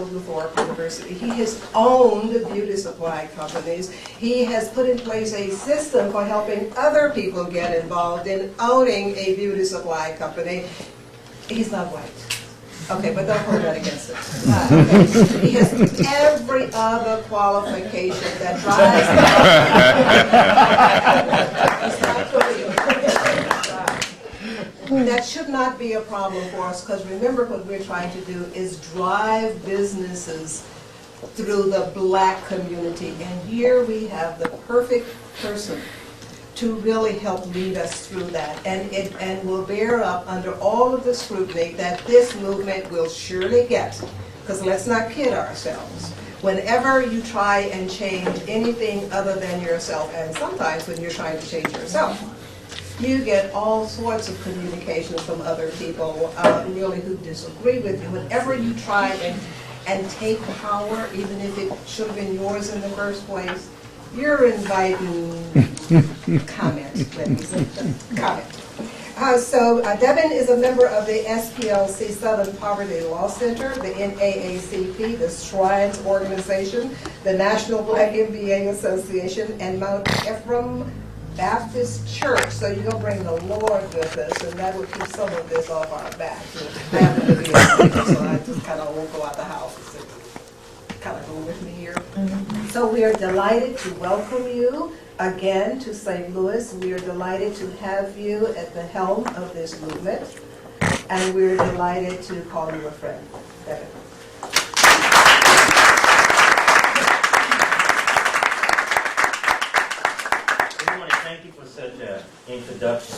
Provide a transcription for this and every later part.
traveled to Thorpe University. He has owned beauty supply companies. He has put in place a system for helping other people get involved in owning a beauty supply company. He's not white. Okay, but don't hold that against him. Okay. He has every other qualification that drives that should not be a problem for us, because remember, what we're trying to do is drive businesses through the black community. And here we have the perfect person to really help lead us through that, and will bear up under all of the scrutiny that this movement will surely get. Because let's not kid ourselves. Whenever you try and change anything other than yourself, and sometimes when you're trying to change yourself, you get all sorts of communications from other people really who disagree with you. Whenever you try and take power, even if it should have been yours in the first place, you're inviting comment, ladies. Comment. So Devin is a member of the SPLC Southern Poverty Law Center, the NAACP, the Shrines Organization, the National Black MBA Association, and Mount Ephraim Baptist Church. So you don't bring the Lord with us, and that would keep some of this off our back. I happen to be a speaker, so I just kind of won't go out the house. Kind of go with me here. So we are delighted to welcome you again to St. Louis. We are delighted to have you at the helm of this movement, and we're delighted to call you a friend. Devin. I want to thank you for such an introduction.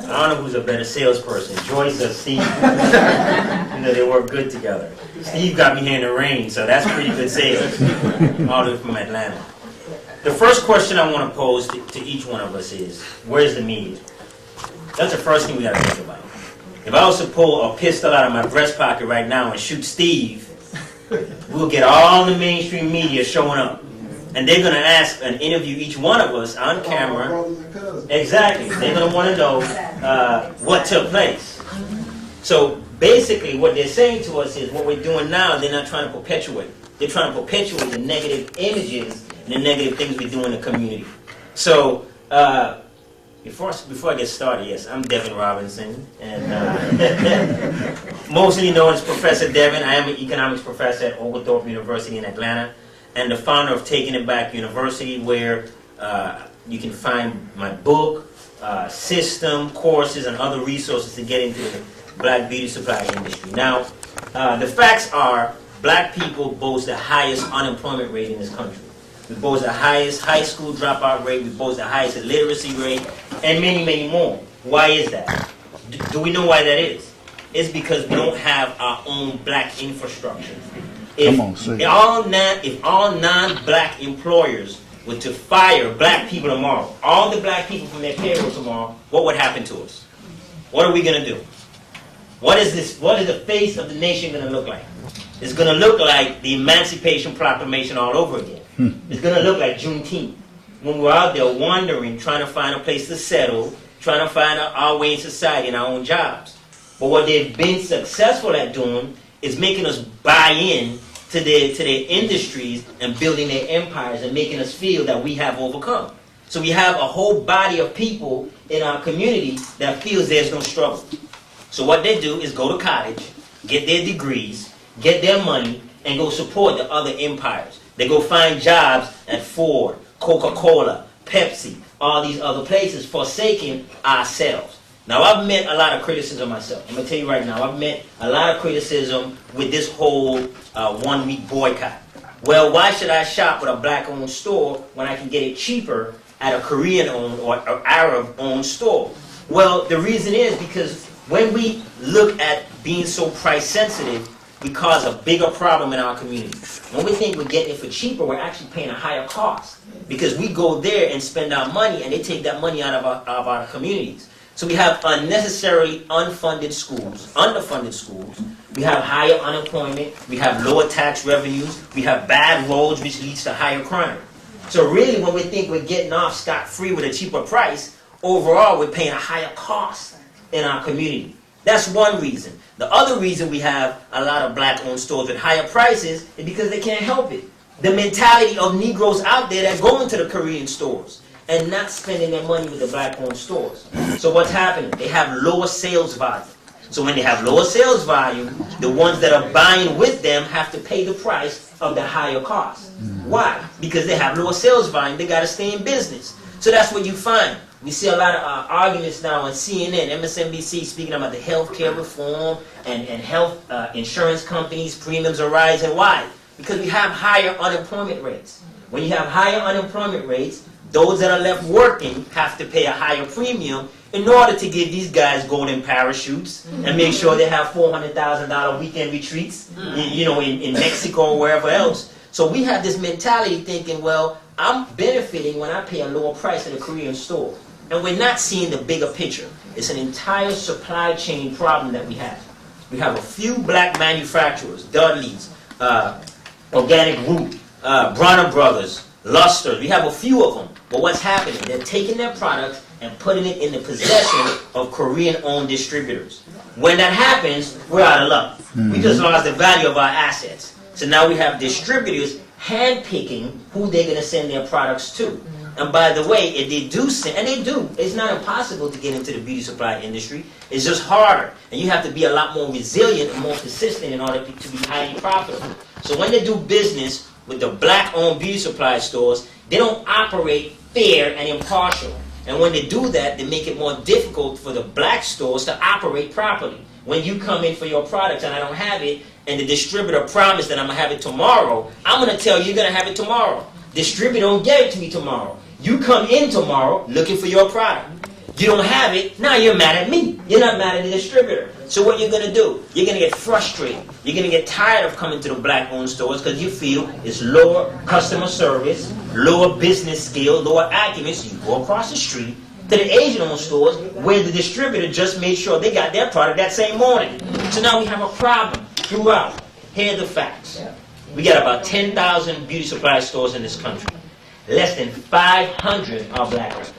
I don't know who's a better salesperson, Joyce or Steve. You know, they work good together. Steve got me here in the rain, so that's pretty good sales, all the way from Atlanta. The first question I want to pose to each one of us is, where's the media? That's the first thing we got to think about. If I was to pull a pistol out of my breast pocket right now and shoot Steve, we'll get all the mainstream media showing up. And they're going to ask and interview each one of us on camera. Exactly. They're going to want to know what took place. So basically what they're saying to us is what we're doing now, they're not trying to perpetuate. They're trying to perpetuate the negative images and the negative things we do in the community. So before I get started, yes, I'm Devin Robinson, and mostly known as Professor Devin. I am an economics professor at Oglethorpe University in Atlanta, and the founder of Taking It Back University, where you can find my book, system, courses, and other resources to get into the black beauty supply industry. Now, the facts are, black people boast the highest unemployment rate in this country. We boast the highest high school dropout rate, we boast the highest illiteracy rate, and many, many more. Why is that? Do we know why that is? It's because we don't have our own black infrastructure. If all non-black employers were to fire black people tomorrow, all the black people from their payroll tomorrow, what would happen to us? What are we going to do? What is the face of the nation going to look like? It's going to look like the Emancipation Proclamation all over again. It's going to look like Juneteenth, when we're out there wandering, trying to find a place to settle, trying to find our way in society and our own jobs. But what they've been successful at doing is making us buy in to their industries and building their empires and making us feel that we have overcome. So we have a whole body of people in our community that feels there's no struggle. So what they do is go to college, get their degrees, get their money, and go support the other empires. They go find jobs at Ford, Coca-Cola, Pepsi, all these other places, forsaking ourselves. Now, I've met a lot of criticism myself. I'm going to tell you right now, I've met a lot of criticism with this whole 1-week boycott. Well, why should I shop with a black-owned store when I can get it cheaper at a Korean-owned or Arab-owned store? Well, the reason is because when we look at being so price-sensitive, we cause a bigger problem in our community. When we think we're getting it for cheaper, we're actually paying a higher cost because we go there and spend our money and they take that money out of our communities. So we have unnecessarily underfunded schools, we have higher unemployment, we have lower tax revenues, we have bad roads which leads to higher crime. So really when we think we're getting off scot-free with a cheaper price, overall we're paying a higher cost in our community. That's one reason. The other reason we have a lot of black-owned stores with higher prices is because they can't help it. The mentality of Negroes out there that go into the Korean stores and not spending their money with the black-owned stores. So what's happening? They have lower sales volume. So when they have lower sales volume, the ones that are buying with them have to pay the price of the higher cost. Why? Because they have lower sales volume. They got to stay in business. So that's what you find. We see a lot of arguments now on CNN, MSNBC, speaking about the healthcare reform and health insurance companies, premiums are rising. Why? Because we have higher unemployment rates. When you have higher unemployment rates, those that are left working have to pay a higher premium in order to give these guys golden parachutes and make sure they have $400,000 weekend retreats, in Mexico or wherever else. So we have this mentality thinking, well, I'm benefiting when I pay a lower price at a Korean store. And we're not seeing the bigger picture. It's an entire supply chain problem that we have. We have a few black manufacturers, Dudley's, Organic Root, Bronner Brothers, Luster. We have a few of them. But what's happening? They're taking their products and putting it in the possession of Korean-owned distributors. When that happens, we're out of luck. We just lost the value of our assets. So now we have distributors handpicking who they're going to send their products to. And by the way, if they do send, and they do, it's not impossible to get into the beauty supply industry. It's just harder. And you have to be a lot more resilient and more persistent in order to be highly profitable. So when they do business with the black-owned beauty supply stores, they don't operate fair and impartial. And when they do that, they make it more difficult for the black stores to operate properly. When you come in for your products and I don't have it, and the distributor promised that I'm going to have it tomorrow, I'm going to tell you you're going to have it tomorrow. Distributor don't get it to me tomorrow. You come in tomorrow looking for your product. You don't have it, now you're mad at me. You're not mad at the distributor. So what you're going to do, you're going to get frustrated. You're going to get tired of coming to the black-owned stores because you feel it's lower customer service, lower business skill, lower acumen. So you go across the street to the Asian-owned stores where the distributor just made sure they got their product that same morning. So now we have a problem throughout. Here are the facts. We got about 10,000 beauty supply stores in this country. Less than 500 are black-owned.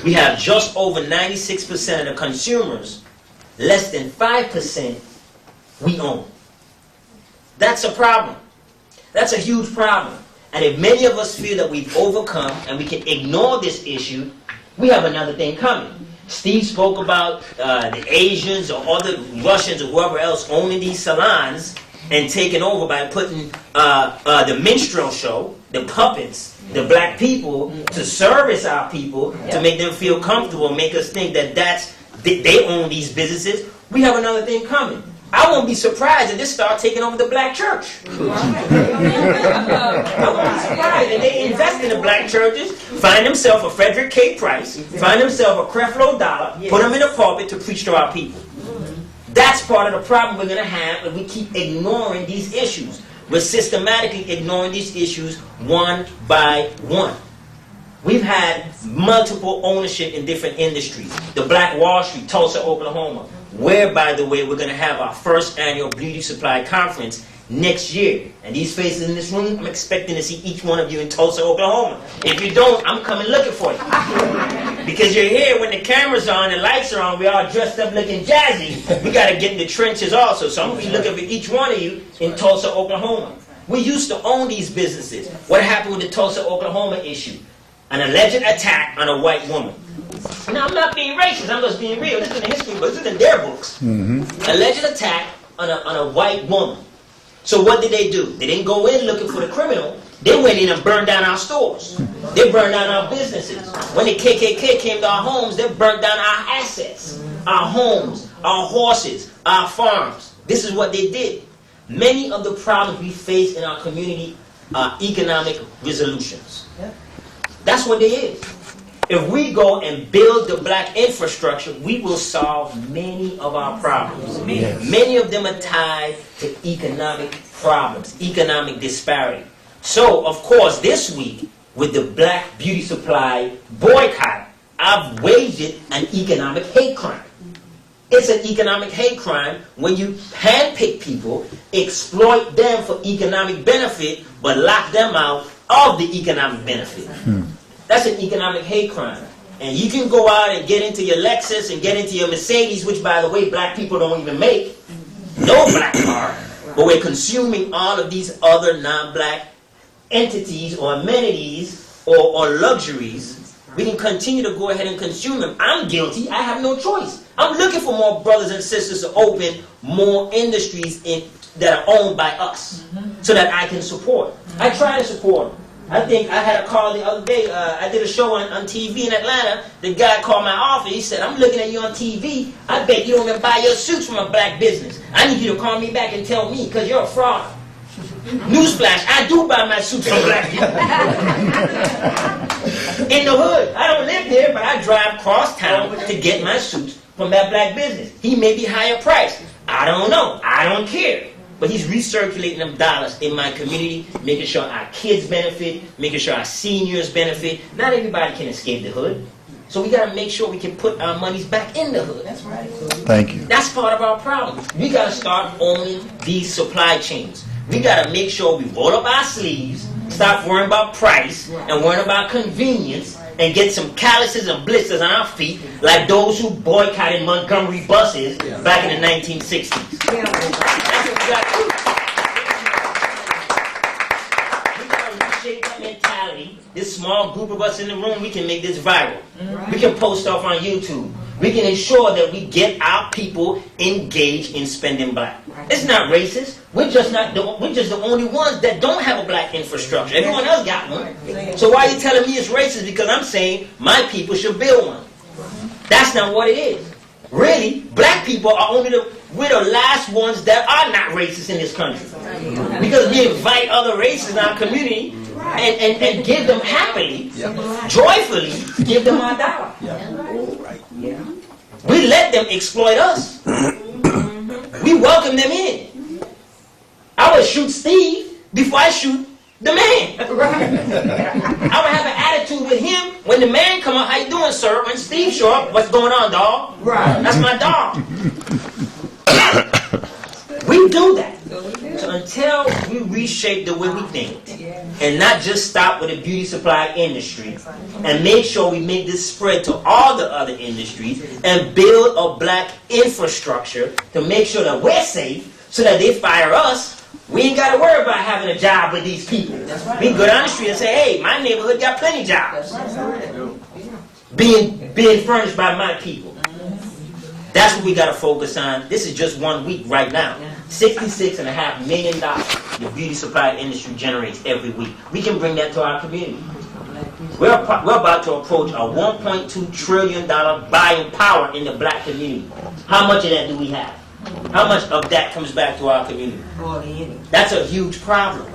We have just over 96% of the consumers, less than 5% we own. That's a problem. That's a huge problem. And if many of us feel that we've overcome and we can ignore this issue, we have another thing coming. Steve spoke about the Asians or other Russians or whoever else owning these salons and taking over by putting the minstrel show, the puppets, the black people to service our people, to make them feel comfortable, make us think that they own these businesses. We have another thing coming. I won't be surprised if they start taking over the black church. I won't be surprised if they invest in the black churches, find themselves a Frederick K. Price, find themselves a Creflo Dollar, put them in the pulpit to preach to our people. That's part of the problem we're going to have if we keep ignoring these issues. We're systematically ignoring these issues one by one. We've had multiple ownership in different industries. The Black Wall Street, Tulsa, Oklahoma, where, by the way, we're going to have our first annual Beauty Supply Conference next year. And these faces in this room, I'm expecting to see each one of you in Tulsa, Oklahoma. If you don't, I'm coming looking for you. Because you're here when the camera's on and lights are on, we're all dressed up looking jazzy. We got to get in the trenches also. So I'm going to be looking for each one of you in Tulsa, Oklahoma. We used to own these businesses. What happened with the Tulsa, Oklahoma issue? An alleged attack on a white woman. Now, I'm not being racist, I'm just being real. This is in the history books, this is in their books. Alleged attack on a white woman. So what did they do? They didn't go in looking for the criminal. They went in and burned down our stores. They burned down our businesses. When the KKK came to our homes, they burned down our assets, our homes, our horses, our farms. This is what they did. Many of the problems we face in our community are economic resolutions. That's what they is. If we go and build the black infrastructure, we will solve many of our problems. Many of them are tied to economic problems, economic disparity. So, of course, this week, with the Black Beauty Supply boycott, I've waged an economic hate crime. It's an economic hate crime when you handpick people, exploit them for economic benefit, but lock them out of the economic benefit. That's an economic hate crime. And you can go out and get into your Lexus and get into your Mercedes, which, by the way, black people don't even make. No black car. But we're consuming all of these other non-black entities or amenities or luxuries. We can continue to go ahead and consume them. I'm guilty. I have no choice. I'm looking for more brothers and sisters to open more industries that are owned by us so that I can support. I try to support them. I think I had a call the other day. I did a show on TV in Atlanta. The guy called my office. He said, I'm looking at you on TV. I bet you don't even buy your suits from a black business. I need you to call me back and tell me because you're a fraud. Newsflash, I do buy my suits from black people. In the hood. I don't live there, but I drive cross town to get my suits from that black business. He may be higher priced. I don't know. I don't care. But he's recirculating them dollars in my community, making sure our kids benefit, making sure our seniors benefit. Not everybody can escape the hood. So we got to make sure we can put our monies back in the hood. That's right. Thank you. That's part of our problem. We got to start owning these supply chains. We got to make sure we roll up our sleeves, stop worrying about price and worrying about convenience, and get some calluses and blisters on our feet like those who boycotted Montgomery buses back in the 1960s. That's what we got to do. We got to reshape that mentality. This small group of us in the room, we can make this viral. We can post stuff on YouTube. We can ensure that we get our people engaged in spending black. It's not racist. We're just the only ones that don't have a black infrastructure. Everyone else got one. So why are you telling me it's racist? Because I'm saying my people should build one. That's not what it is. Really, black people are we're the last ones that are not racist in this country. Because we invite other races in our community and give them happily, joyfully, give them our dollar. We let them exploit us. We welcome them in. I would shoot Steve before I shoot the man. I would have an attitude with him when the man come up. How you doing, sir? When Steve show up, what's going on, dog? Right. That's my dog. We do that. So until we reshape the way we think, and not just stop with the beauty supply industry, and make sure we make this spread to all the other industries, and build a black infrastructure to make sure that we're safe, so that they fire us, we ain't got to worry about having a job with these people. We can go down the street and say, hey, my neighborhood got plenty of jobs. Being furnished by my people. That's what we got to focus on. This is just 1 week right now. $66.5 million the beauty supply industry generates every week. We can bring that to our community. We're about to approach a $1.2 trillion buying power in the black community. How much of that do we have? How much of that comes back to our community? That's a huge problem.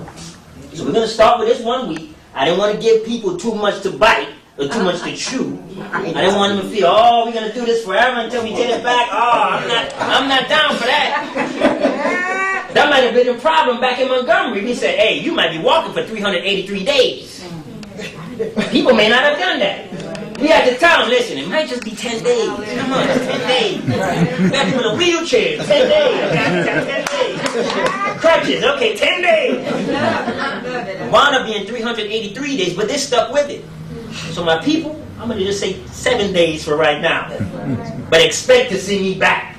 So we're going to start with this 1 week. I didn't want to give people too much to bite or too much to chew. I didn't want them to feel, oh, we're going to do this forever until we take it back. Oh, I'm not down for that. That might have been a problem back in Montgomery. We said, hey, you might be walking for 383 days. People may not have done that. We had to tell them, listen, it might just be 10 days. Come on, it's 10 days. Back in a wheelchair, 10 days. Okay, 10 days. Crutches, okay, 10 days. Wound up being 383 days, but they stuck with it. So my people, I'm going to just say 7 days for right now. But expect to see me back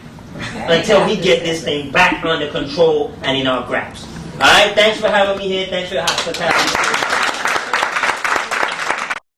until we get this thing back under control and in our grasp. All right, thanks for having me here. Thanks for the hospitality.